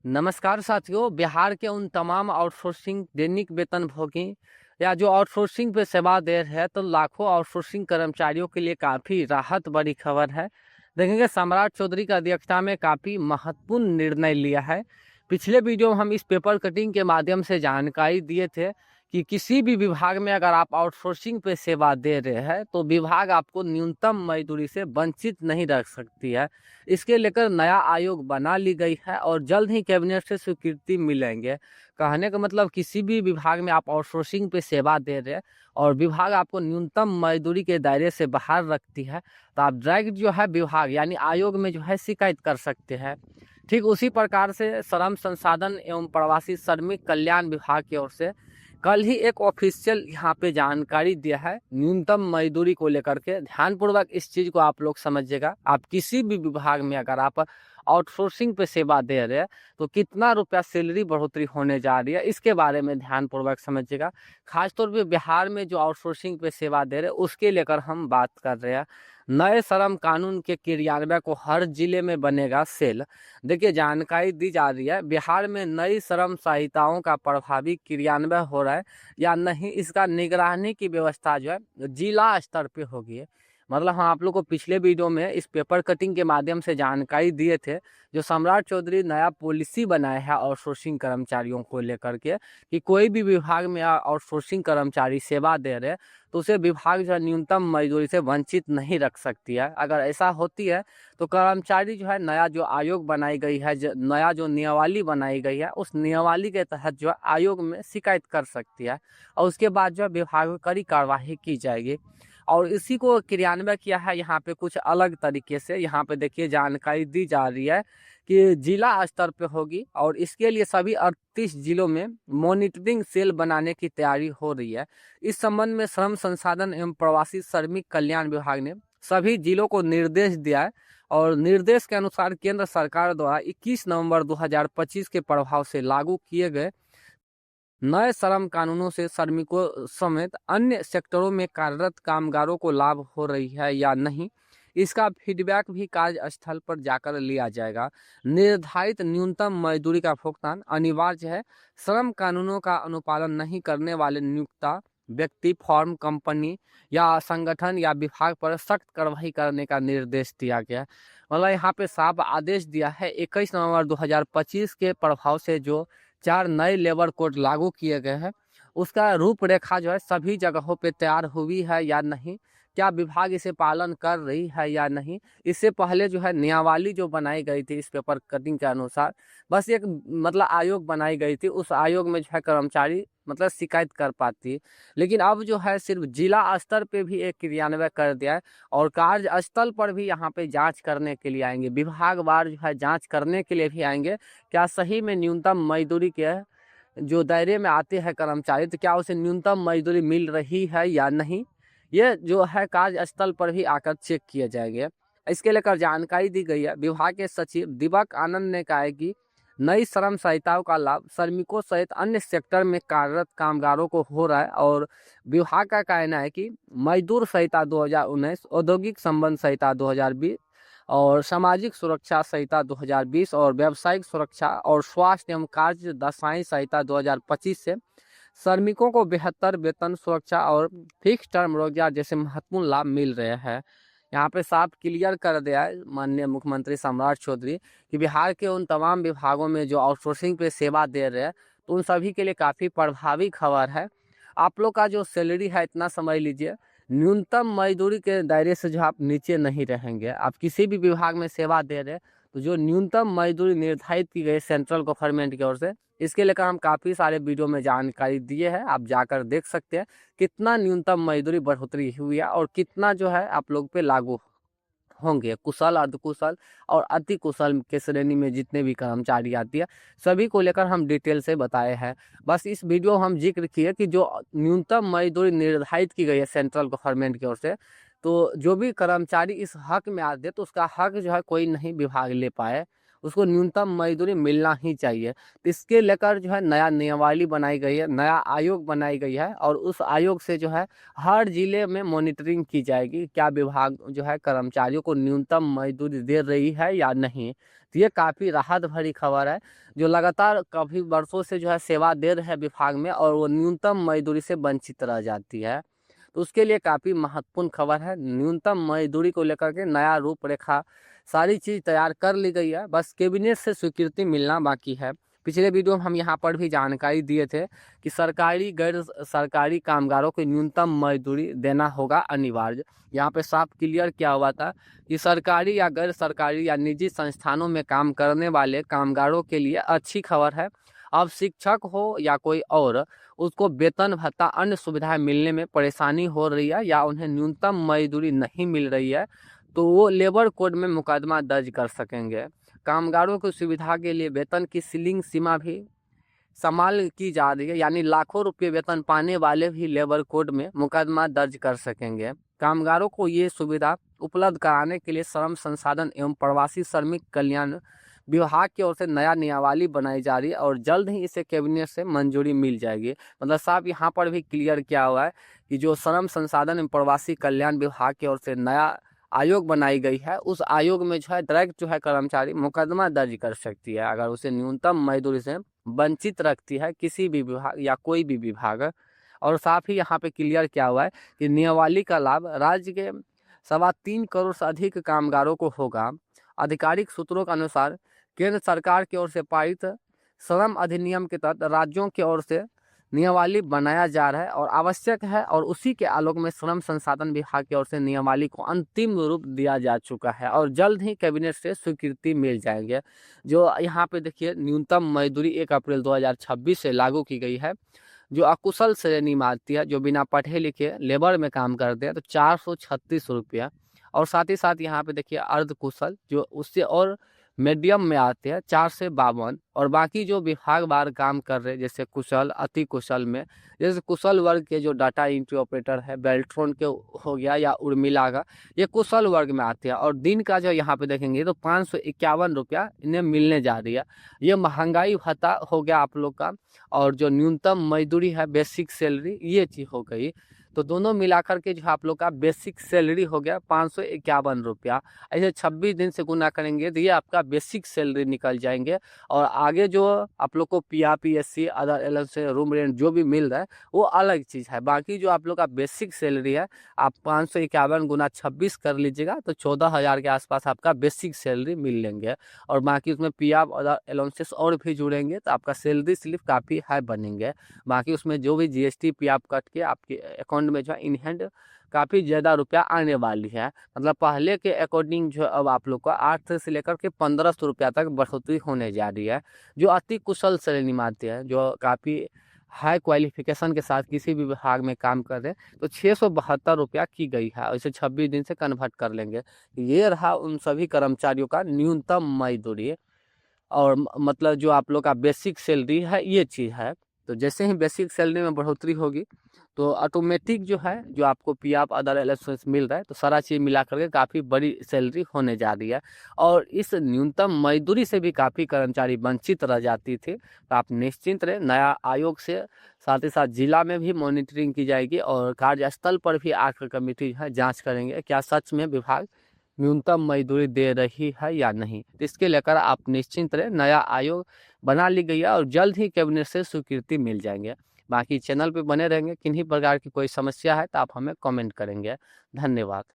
नमस्कार साथियों। बिहार के उन तमाम आउटसोर्सिंग दैनिक वेतन भोगी या जो आउटसोर्सिंग पे सेवा दे रहे हैं तो लाखों आउटसोर्सिंग कर्मचारियों के लिए काफ़ी राहत बड़ी खबर है। देखेंगे सम्राट चौधरी की अध्यक्षता में काफ़ी महत्वपूर्ण निर्णय लिया है। पिछले वीडियो में हम इस पेपर कटिंग के माध्यम से जानकारी दिए थे कि किसी भी विभाग में अगर आप आउटसोर्सिंग पे सेवा दे रहे हैं तो विभाग आपको न्यूनतम मजदूरी से वंचित नहीं रख सकती है। इसके लेकर नया आयोग बना ली गई है और जल्द ही कैबिनेट से स्वीकृति मिलेंगे। कहने का मतलब किसी भी विभाग में आप आउटसोर्सिंग पे सेवा दे रहे हैं और विभाग आपको न्यूनतम मजदूरी के दायरे से बाहर रखती है तो आप डायरेक्ट जो है विभाग यानी आयोग में जो है शिकायत कर सकते हैं। ठीक उसी प्रकार से श्रम संसाधन एवं प्रवासी श्रमिक कल्याण विभाग की ओर से कल ही एक ऑफिशियल यहाँ पे जानकारी दिया है न्यूनतम मजदूरी को लेकर के। ध्यानपूर्वक इस चीज को आप लोग समझिएगा। आप किसी भी विभाग में अगर आप आउटसोर्सिंग पे सेवा दे रहे हैं तो कितना रुपया सैलरी बढ़ोतरी होने जा रही है इसके बारे में ध्यानपूर्वक समझिएगा। खासतौर पे बिहार में जो आउटसोर्सिंग पे सेवा दे रहे हैं उसके लेकर हम बात कर रहे हैं। नए श्रम कानून के क्रियान्वयन को हर जिले में बनेगा सेल। देखिए जानकारी दी जा रही है बिहार में नई श्रम संहिताओं का प्रभावी क्रियान्वयन हो रहा है या नहीं, इसका निगरानी की व्यवस्था जो है जिला स्तर पे होगी। मतलब हम आप लोग को पिछले वीडियो में इस पेपर कटिंग के माध्यम से जानकारी दिए थे जो सम्राट चौधरी नया पॉलिसी बनाया है आउटसोर्सिंग कर्मचारियों को लेकर के कि कोई भी विभाग में आउटसोर्सिंग कर्मचारी सेवा दे रहे तो उसे विभाग जो है न्यूनतम मजदूरी से वंचित नहीं रख सकती है। अगर ऐसा होती है तो कर्मचारी जो है नया जो आयोग बनाई गई है, नया जो नियमावली बनाई गई है उस नियमावली के तहत जो है आयोग में शिकायत कर सकती है और उसके बाद जो है विभाग में कड़ी कार्रवाई की जाएगी। और इसी को क्रियान्वयन किया है यहाँ पे कुछ अलग तरीके से। यहाँ पे देखिए जानकारी दी जा रही है कि जिला स्तर पे होगी और इसके लिए सभी 38 जिलों में मॉनिटरिंग सेल बनाने की तैयारी हो रही है। इस संबंध में श्रम संसाधन एवं प्रवासी श्रमिक कल्याण विभाग ने सभी जिलों को निर्देश दिया है और निर्देश के अनुसार केंद्र सरकार द्वारा 21 नवंबर 2025 के प्रभाव से लागू किए गए नए श्रम कानूनों से श्रमिकों समेत अन्य सेक्टरों में कार्यरत कामगारों को लाभ हो रही है या नहीं, इसका फीडबैक भी कार्यस्थल पर जाकर लिया जाएगा। निर्धारित न्यूनतम मजदूरी का भुगतान अनिवार्य है। श्रम कानूनों का अनुपालन नहीं करने वाले नियोक्ता व्यक्ति, फर्म, कंपनी या संगठन या विभाग पर सख्त कार्रवाई करने का निर्देश दिया गया है। मतलब यहाँ पे साफ आदेश दिया है 21 नवंबर 2025 के प्रभाव से जो 4 नए लेबर कोड लागू किए गए हैं उसका रूपरेखा जो है सभी जगहों पे तैयार हुई है या नहीं, क्या विभाग इसे पालन कर रही है या नहीं। इससे पहले जो है नियमावली जो बनाई गई थी इस पेपर कटिंग के अनुसार बस एक मतलब आयोग बनाई गई थी, उस आयोग में जो है कर्मचारी मतलब शिकायत कर पाती। लेकिन अब जो है सिर्फ जिला स्तर पे भी एक क्रियान्वयन कर दिया है और कार्यस्थल पर भी यहाँ पे जांच करने के लिए आएंगे, विभागवार जो है जांच करने के लिए भी आएंगे। क्या सही में न्यूनतम मजदूरी के जो दायरे में आते हैं कर्मचारी तो क्या उसे न्यूनतम मजदूरी मिल रही है या नहीं, ये जो है कार्यस्थल पर भी आकर चेक किए जाएंगे। इसके लेकर जानकारी दी गई है। विभाग के सचिव दीपक आनंद ने कहा है कि नई श्रम संहिताओं का लाभ श्रमिकों सहित अन्य सेक्टर में कार्यरत कामगारों को हो रहा है और विभाग का कहना है कि मजदूर संहिता 2019, औद्योगिक संबंध संहिता 2020 और सामाजिक सुरक्षा संहिता 2020 और व्यावसायिक सुरक्षा और स्वास्थ्य एवं कार्य दशाएं संहिता 2025 से श्रमिकों को बेहतर वेतन, सुरक्षा और फिक्स टर्म रोजगार जैसे महत्वपूर्ण लाभ मिल रहे हैं। यहाँ पे साफ क्लियर कर दिया है माननीय मुख्यमंत्री सम्राट चौधरी कि बिहार के उन तमाम विभागों में जो आउटसोर्सिंग पे सेवा दे रहे हैं तो उन सभी के लिए काफ़ी प्रभावी खबर है। आप लोग का जो सैलरी है इतना समझ लीजिए न्यूनतम मजदूरी के दायरे से जो आप नीचे नहीं रहेंगे। आप किसी भी विभाग में सेवा दे रहे हैं तो जो न्यूनतम मजदूरी निर्धारित की गई सेंट्रल गवर्नमेंट की ओर से, इसके लेकर हम काफ़ी सारे वीडियो में जानकारी दिए हैं, आप जाकर देख सकते हैं कितना न्यूनतम मजदूरी बढ़ोतरी हुई है और कितना जो है आप लोग पे लागू होंगे। कुशल, अर्धकुशल और अति कुशल के श्रेणी में जितने भी कर्मचारी आती है सभी को लेकर हम डिटेल से बताए हैं। बस इस वीडियो हम जिक्र किए कि जो न्यूनतम मजदूरी निर्धारित की गई है सेंट्रल गवर्नमेंट की ओर से तो जो भी कर्मचारी इस हक में आते तो उसका हक जो है कोई नहीं विभाग ले पाए उसको न्यूनतम मजदूरी मिलना ही चाहिए। तो इसके लेकर जो है नया नियमावली बनाई गई है, नया आयोग बनाई गई है, और उस आयोग से जो है हर जिले में मॉनिटरिंग की जाएगी, क्या विभाग जो है कर्मचारियों को न्यूनतम मजदूरी दे रही है या नहीं। तो ये काफ़ी राहत भरी खबर है, जो लगातार काफ़ी वर्षों से जो है सेवा दे रहे हैं विभाग में, और वो न्यूनतम मजदूरी से वंचित रह जाती है। तो उसके लिए काफ़ी महत्वपूर्ण खबर है। न्यूनतम मजदूरी को लेकर के नया रूपरेखा सारी चीज़ तैयार कर ली गई है, बस कैबिनेट से स्वीकृति मिलना बाकी है। पिछले वीडियो में हम यहाँ पर भी जानकारी दिए थे कि सरकारी गैर सरकारी कामगारों को न्यूनतम मजदूरी देना होगा अनिवार्य। यहाँ पे साफ क्लियर किया हुआ था कि सरकारी या गैर सरकारी या निजी संस्थानों में काम करने वाले कामगारों के लिए अच्छी खबर है। अब शिक्षक हो या कोई और, उसको वेतन भत्ता अन्य सुविधाएं मिलने में परेशानी हो रही है या उन्हें न्यूनतम मजदूरी नहीं मिल रही है, तो वो लेबर कोड में मुकदमा दर्ज कर सकेंगे। कामगारों की सुविधा के लिए वेतन की सीलिंग सीमा भी समाल की जा रही है, यानी लाखों रुपये वेतन पाने वाले भी लेबर कोड में मुकदमा दर्ज कर सकेंगे। कामगारों को ये सुविधा उपलब्ध कराने के लिए श्रम संसाधन एवं प्रवासी श्रमिक कल्याण विभाग की ओर से नया नियमावली बनाई जा रही है, और जल्द ही इसे कैबिनेट से मंजूरी मिल जाएगी। मतलब साहब यहाँ पर भी क्लियर किया हुआ है कि जो श्रम संसाधन एवं प्रवासी कल्याण विभाग की ओर से नया आयोग बनाई गई है, उस आयोग में जो है डायरेक्ट जो है कर्मचारी मुकदमा दर्ज कर सकती है अगर उसे न्यूनतम मजदूरी से वंचित रखती है किसी भी विभाग या कोई भी विभाग। और साथ ही यहाँ पे क्लियर किया हुआ है कि नियमावली का लाभ राज्य के 3.25 करोड़ से अधिक कामगारों को होगा। आधिकारिक सूत्रों के अनुसार केंद्र सरकार की ओर से पारित श्रम अधिनियम के तहत राज्यों की ओर से नियमावली बनाया जा रहा है और आवश्यक है, और उसी के आलोक में श्रम संसाधन विभाग की ओर से नियमावली को अंतिम रूप दिया जा चुका है, और जल्द ही कैबिनेट से स्वीकृति मिल जाएंगे। जो यहाँ पे देखिए न्यूनतम मजदूरी 1 अप्रैल 2026 से लागू की गई है। जो अकुशल श्रेणी में आती है, जो बिना पढ़े लिखे लेबर में काम करते हैं, तो 436 रुपया। और साथ ही साथ यहाँ पे देखिए अर्ध कुशल जो उससे और मीडियम में आते हैं 4 से 52। और बाकी जो विभाग वार काम कर रहे हैं जैसे कुशल, अति कुशल में, जैसे कुशल वर्ग के जो डाटा एंट्री ऑपरेटर है, बेल्ट्रॉन के हो गया या उर्मिला का, ये कुशल वर्ग में आते हैं। और दिन का जो यहाँ पे देखेंगे तो 551 रुपया इन्हें मिलने जा रही है। ये महंगाई भत्ता हो गया आप लोग का, और जो न्यूनतम मजदूरी है बेसिक सैलरी, ये चीज़ हो गई। तो दोनों मिलाकर के जो आप लोग का बेसिक सैलरी हो गया 551 रुपया। ऐसे 26 दिन से गुना करेंगे तो ये आपका बेसिक सैलरी निकल जाएंगे। और आगे जो आप लोग को PRPSC other allowance room rent जो भी मिल रहा है वो अलग चीज़ है। बाकी जो आप लोग का बेसिक सैलरी है, आप 551 गुना 26 कर लीजिएगा तो 14,000 के आसपास आपका बेसिक सैलरी मिल लेंगे। और बाकी उसमें PF अदर अलाउंसेस और भी जुड़ेंगे तो आपका सैलरी स्लिप काफ़ी हाई बनेंगे। बाकी उसमें जो भी GST PF कट के आपके अकाउंट में जो है इन हैंड काफ़ी ज़्यादा रुपया आने वाली है। मतलब पहले के अकॉर्डिंग जो अब आप लोग का 8 से लेकर के 1500 रुपया तक बढ़ोतरी होने जा रही है। जो अति कुशल श्रेणी में आते हैं, जो काफ़ी हाई क्वालिफिकेशन के साथ किसी भी विभाग में काम कर रहे हैं, तो 672 रुपया की गई है। इसे 26 दिन से कन्वर्ट कर लेंगे। ये रहा उन सभी कर्मचारियों का न्यूनतम मजदूरी, और मतलब जो आप लोग का बेसिक सैलरी है ये चीज़ है। तो जैसे ही बेसिक सैलरी में बढ़ोतरी होगी तो ऑटोमेटिक जो है जो आपको PF अदर अलाउंसेस मिल रहा है, तो सारा चीज़ मिला करके काफ़ी बड़ी सैलरी होने जा रही है। और इस न्यूनतम मजदूरी से भी काफ़ी कर्मचारी वंचित रह जाती थी। तो आप निश्चिंत रहे, नया आयोग से साथ ही साथ जिला में भी मॉनिटरिंग की जाएगी, और कार्यस्थल पर भी आकर कमेटी जो है जाँच करेंगे क्या सच में विभाग न्यूनतम मजदूरी दे रही है या नहीं। तो इसके लेकर आप निश्चिंत रहे, नया आयोग बना ली गई है और जल्द ही कैबिनेट से स्वीकृति मिल जाएंगे। बाकी चैनल पे बने रहेंगे, किन्हीं प्रकार की कोई समस्या है तो आप हमें कमेंट करेंगे। धन्यवाद।